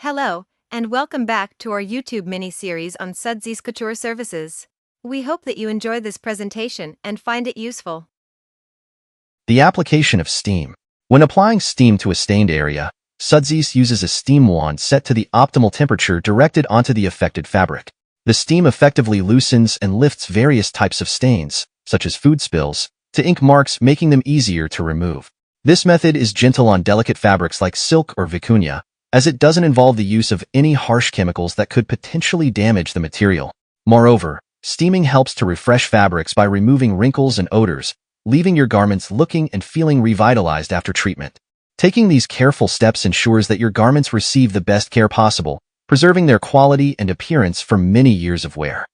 Hello, and welcome back to our YouTube mini-series on Sudsies Couture services. We hope that you enjoy this presentation and find it useful. The application of steam. When applying steam to a stained area, Sudsies uses a steam wand set to the optimal temperature directed onto the affected fabric. The steam effectively loosens and lifts various types of stains, such as food spills, to ink marks, making them easier to remove. This method is gentle on delicate fabrics like silk or vicuña, as it doesn't involve the use of any harsh chemicals that could potentially damage the material. Moreover, steaming helps to refresh fabrics by removing wrinkles and odors, leaving your garments looking and feeling revitalized after treatment. Taking these careful steps ensures that your garments receive the best care possible, preserving their quality and appearance for many years of wear.